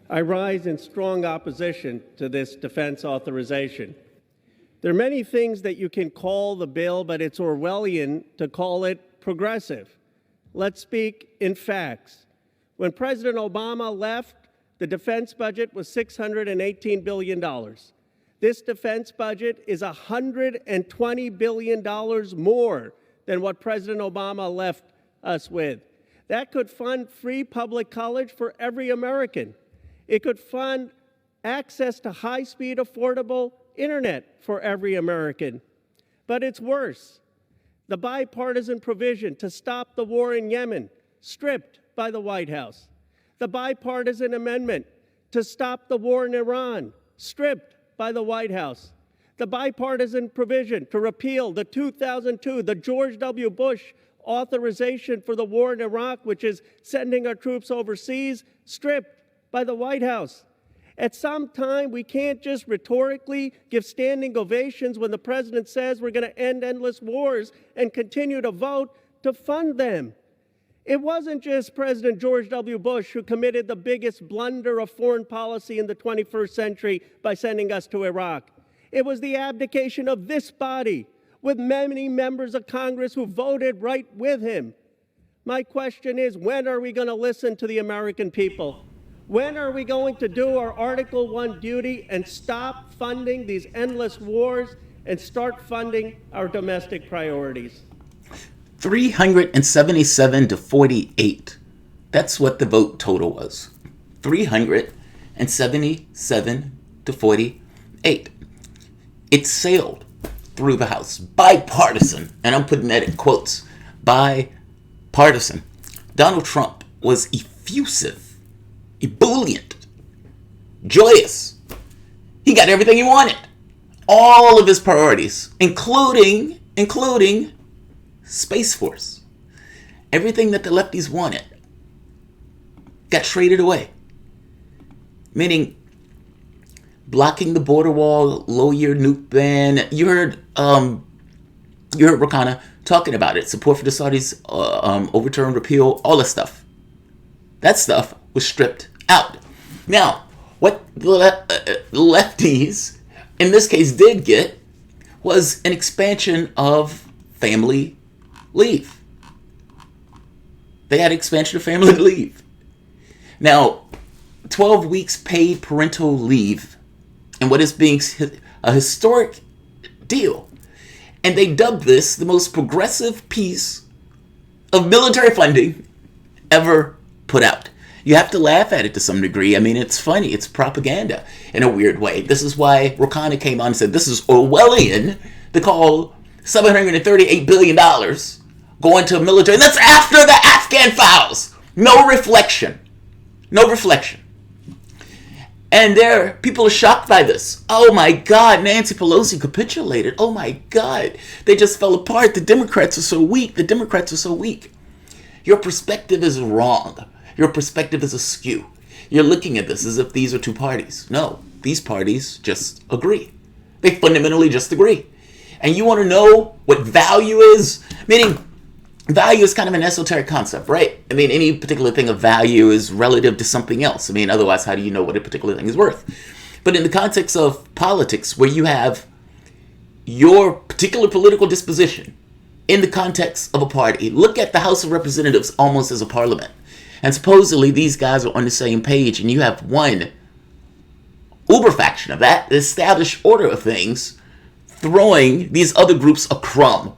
I rise in strong opposition to this defense authorization. There are many things that you can call the bill, but it's Orwellian to call it progressive. Let's speak in facts. When President Obama left, the defense budget was $618 billion. This defense budget is $120 billion more than what President Obama left us with. That could fund free public college for every American. It could fund access to high-speed, affordable internet for every American. But it's worse. The bipartisan provision to stop the war in Yemen, stripped by the White House. The bipartisan amendment to stop the war in Iran, stripped by the White House. The bipartisan provision to repeal the 2002, the George W. Bush authorization for the war in Iraq, which is sending our troops overseas, stripped by the White House. At some time, we can't just rhetorically give standing ovations when the president says we're going to end endless wars and continue to vote to fund them. It wasn't just President George W. Bush who committed the biggest blunder of foreign policy in the 21st century by sending us to Iraq. It was the abdication of this body, with many members of Congress who voted right with him. My question is, when are we going to listen to the American people? When are we going to do our Article 1 duty and stop funding these endless wars and start funding our domestic priorities? 377 to 48. That's what the vote total was. 377 to 48. It sailed through the House. Bipartisan. And I'm putting that in quotes. Bipartisan. Donald Trump was effusive, ebullient, joyous. He got everything he wanted. All of his priorities, including Space Force. Everything that the lefties wanted got traded away. Meaning blocking the border wall, low-year nuke ban. You heard Ro Khanna talking about it. Support for the Saudis, overturn, repeal, all that stuff. That stuff was stripped out. Now, what the lefties, in this case, did get was an expansion of family leave. They had expansion of family leave. Now, 12 weeks paid parental leave, and what is being a historic deal. And they dubbed this the most progressive piece of military funding ever put out. You have to laugh at it to some degree. I mean, it's funny. It's propaganda in a weird way. This is why Ro Khanna came on and said this is Orwellian to call $738 billion going to military. And that's after the Afghan files. No reflection. No reflection. And people are shocked by this. Oh my God, Nancy Pelosi capitulated. Oh my God, they just fell apart. The Democrats are so weak. The Democrats are so weak. Your perspective is wrong. Your perspective is askew. You're looking at this as if these are two parties. No, these parties just agree. They fundamentally just agree. And you want to know what value is? Meaning, value is kind of an esoteric concept, right? I mean, any particular thing of value is relative to something else. I mean, otherwise, how do you know what a particular thing is worth? But in the context of politics, where you have your particular political disposition in the context of a party, look at the House of Representatives almost as a parliament. And supposedly these guys are on the same page, and you have one uber faction of that established order of things throwing these other groups a crumb.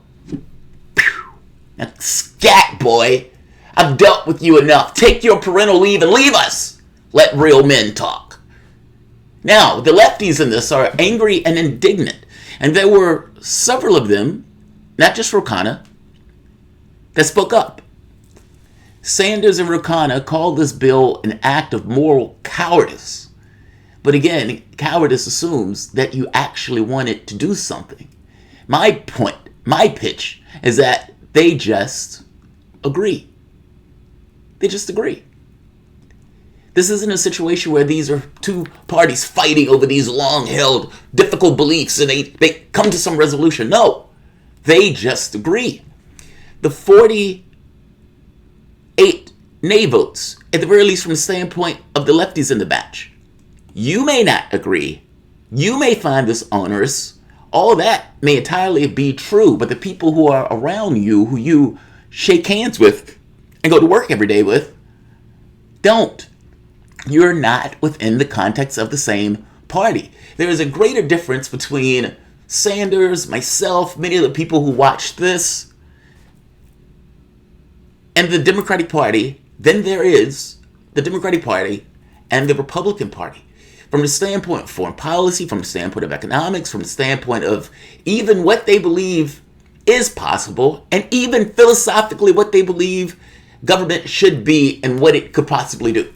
Now, scat, boy. I've dealt with you enough. Take your parental leave and leave us. Let real men talk. Now, the lefties in this are angry and indignant. And there were several of them, not just Ro Khanna, that spoke up. Sanders and Ro Khanna called this bill an act of moral cowardice. But again, cowardice assumes that you actually wanted to do something. My point, my pitch, is that they just agree. They just agree. This isn't a situation where these are two parties fighting over these long-held, difficult beliefs and they come to some resolution. No, they just agree. The 48 nay votes, at the very least from the standpoint of the lefties in the batch. You may not agree. You may find this onerous. All that may entirely be true, but the people who are around you, who you shake hands with and go to work every day with, don't. You're not within the context of the same party. There is a greater difference between Sanders, myself, many of the people who watch this, and the Democratic Party than there is the Democratic Party and the Republican Party. From the standpoint of foreign policy, from the standpoint of economics, from the standpoint of even what they believe is possible, and even philosophically what they believe government should be and what it could possibly do,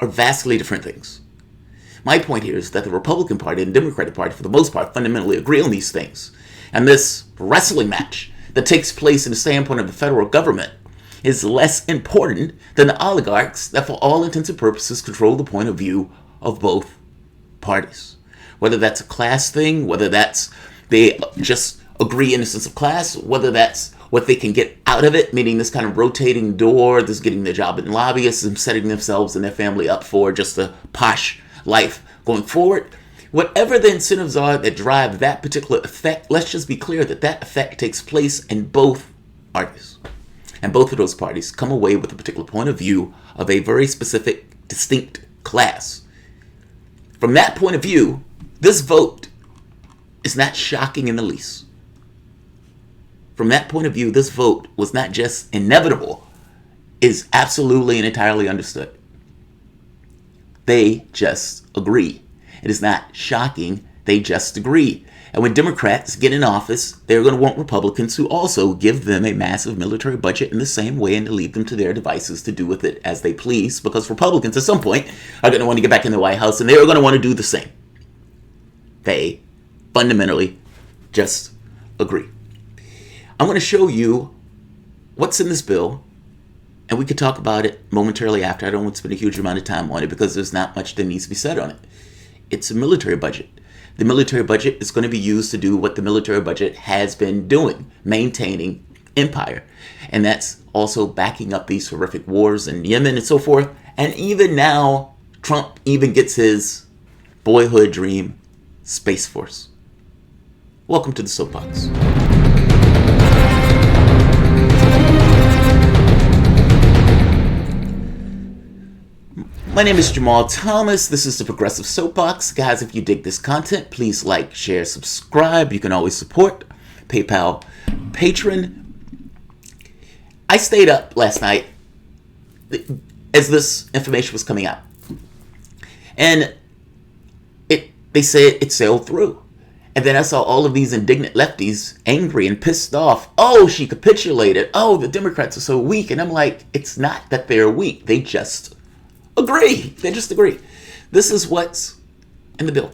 are vastly different things. My point here is that the Republican Party and the Democratic Party, for the most part, fundamentally agree on these things. And this wrestling match that takes place in the standpoint of the federal government is less important than the oligarchs that, for all intents and purposes, control the point of view of both parties. Whether that's a class thing, whether that's they just agree in the sense of class, whether that's what they can get out of it, meaning this kind of rotating door, this getting their job in lobbyists and setting themselves and their family up for just a posh life going forward. Whatever the incentives are that drive that particular effect, let's just be clear that that effect takes place in both parties. And both of those parties come away with a particular point of view of a very specific, distinct class. From that point of view, this vote is not shocking in the least. From that point of view, this vote was not just inevitable, it is absolutely and entirely understood. They just agree. It is not shocking, they just agree. And when Democrats get in office, they're going to want Republicans to also give them a massive military budget in the same way and to leave them to their devices to do with it as they please, because Republicans at some point are going to want to get back in the White House and they're going to want to do the same. They fundamentally just agree. I'm going to show you what's in this bill, and we could talk about it momentarily after. I don't want to spend a huge amount of time on it because there's not much that needs to be said on it. It's a military budget. The military budget is going to be used to do what the military budget has been doing, maintaining empire. And that's also backing up these horrific wars in Yemen and so forth. And even now, Trump even gets his boyhood dream, Space Force. Welcome to the Soapbox. My name is Jamarl Thomas. This is the Progressive Soapbox. Guys, if you dig this content, please like, share, subscribe. You can always support PayPal patron. I stayed up last night as this information was coming out. And they said it sailed through. And then I saw all of these indignant lefties angry and pissed off. Oh, she capitulated. Oh, the Democrats are so weak. And I'm like, it's not that they're weak. They just agree. They just agree. This is what's in the bill.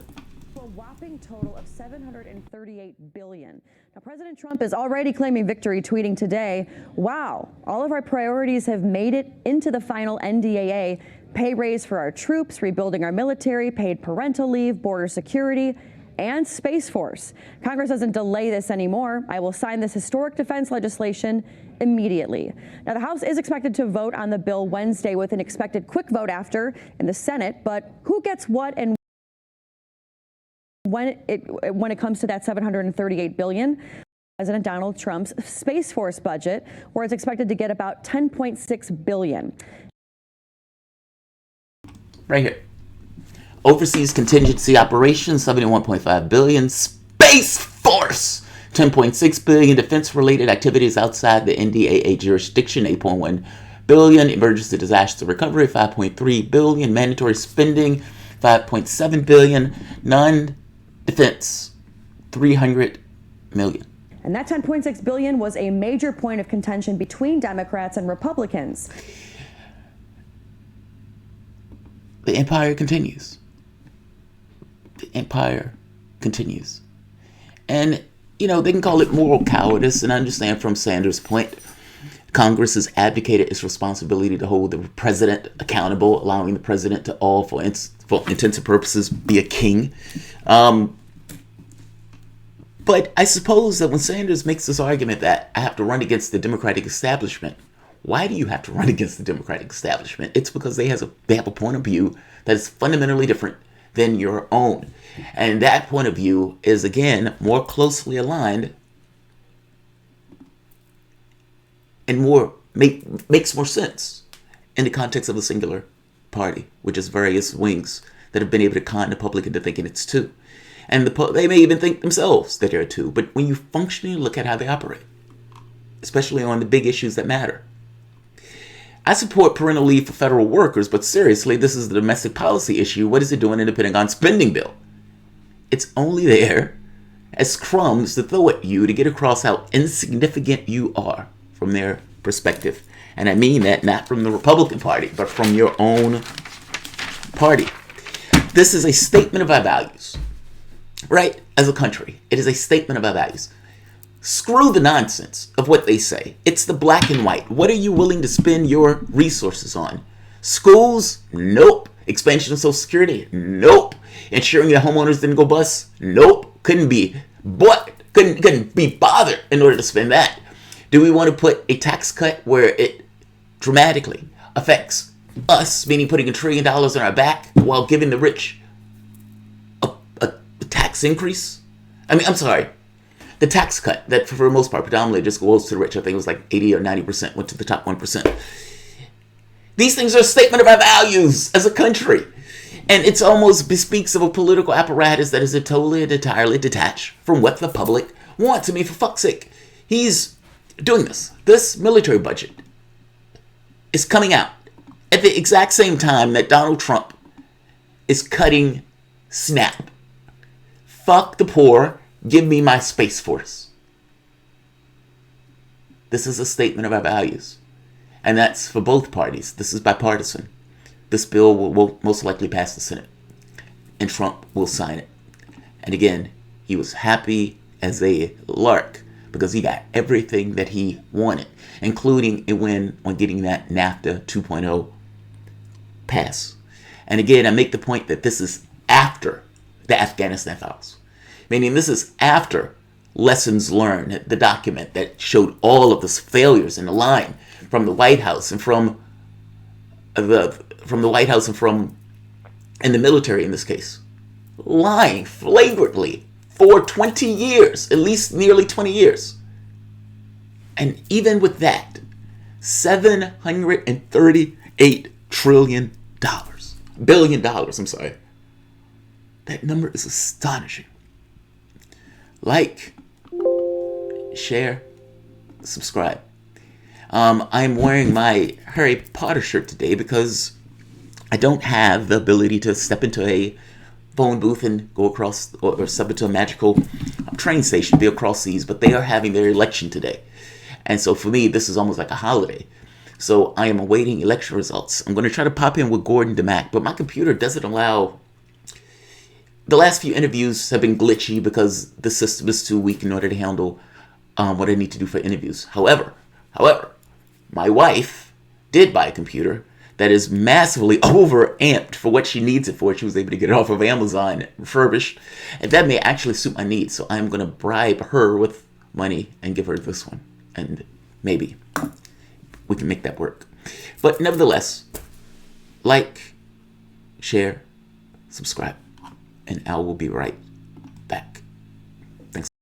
A whopping total of $738 billion. Now, President Trump is already claiming victory, tweeting today, wow, all of our priorities have made it into the final NDAA. Pay raise for our troops, rebuilding our military, paid parental leave, border security, and Space Force. Congress doesn't delay this anymore. I will sign this historic defense legislation immediately. Now, the House is expected to vote on the bill Wednesday with an expected quick vote after in the Senate, but who gets what and when it comes to that $738 billion? President Donald Trump's Space Force budget, where it's expected to get about $10.6 billion. Right here. Overseas contingency operations, $71.5 billion. Space Force, $10.6 billion. Defense-related activities outside the NDAA jurisdiction, $8.1 billion. Emergency disaster recovery, $5.3 billion. Mandatory spending, $5.7 billion. Non-defense, $300 million. And that $10.6 billion was a major point of contention between Democrats and Republicans. The empire continues. The empire continues. And, you know, they can call it moral cowardice, and I understand from Sanders' point, Congress has advocated its responsibility to hold the president accountable, allowing the president to all, for intents and purposes, be a king. But I suppose that when Sanders makes this argument that I have to run against the Democratic establishment, Why do you have to run against the Democratic establishment? It's because they have a point of view that is fundamentally different than your own. And that point of view is, again, more closely aligned and makes more sense in the context of a singular party, which is various wings that have been able to con the public into thinking it's two. And they may even think themselves that they're two. But when you functionally look at how they operate, especially on the big issues that matter. I support parental leave for federal workers, but seriously, this is the domestic policy issue. What is it doing in the Pentagon spending bill? It's only there as crumbs to throw at you to get across how insignificant you are from their perspective. And I mean that not from the Republican Party, but from your own party. This is a statement of our values, right? As a country, it is a statement of our values. Screw the nonsense of what they say. It's the black and white. What are you willing to spend your resources on? Schools? Nope. Expansion of Social Security? Nope. Ensuring that homeowners didn't go bust? Nope. Couldn't be bothered in order to spend that. Do we want to put a tax cut where it dramatically affects us, meaning putting $1 trillion on our back while giving the rich a tax increase? I'm sorry. The tax cut that for the most part predominantly just goes to the rich. I think it was like 80 or 90% went to the top 1%. These things are a statement of our values as a country. And it's almost bespeaks of a political apparatus that is totally and entirely detached from what the public wants. I mean, for fuck's sake, he's doing this. This military budget is coming out at the exact same time that Donald Trump is cutting SNAP. Fuck the poor. Give me my Space Force. This is a statement of our values. And that's for both parties. This is bipartisan. This bill will most likely pass the Senate. And Trump will sign it. And again, he was happy as a lark because he got everything that he wanted, including a win on getting that NAFTA 2.0 pass. And again, I make the point that this is after the Afghanistan files. Meaning this is after lessons learned, the document that showed all of the failures in the line from the White House and from the White House and from in the military in this case, lying flagrantly for 20 years, at least nearly 20 years. And even with that, $738 billion, I'm sorry. That number is astonishing. Like, share, subscribe. I'm wearing my Harry Potter shirt today because I don't have the ability to step into a phone booth and go across or step into a magical train station, be across seas, but they are having their election today. And so for me, this is almost like a holiday. So I am awaiting election results. I'm going to try to pop in with Gordon DeMack, but my computer doesn't allow. The last few interviews have been glitchy because the system is too weak in order to handle what I need to do for interviews. However, my wife did buy a computer that is massively over-amped for what she needs it for. She was able to get it off of Amazon, refurbished, and that may actually suit my needs. So I'm going to bribe her with money and give her this one, and maybe we can make that work. But nevertheless, like, share, subscribe, and I will be right back.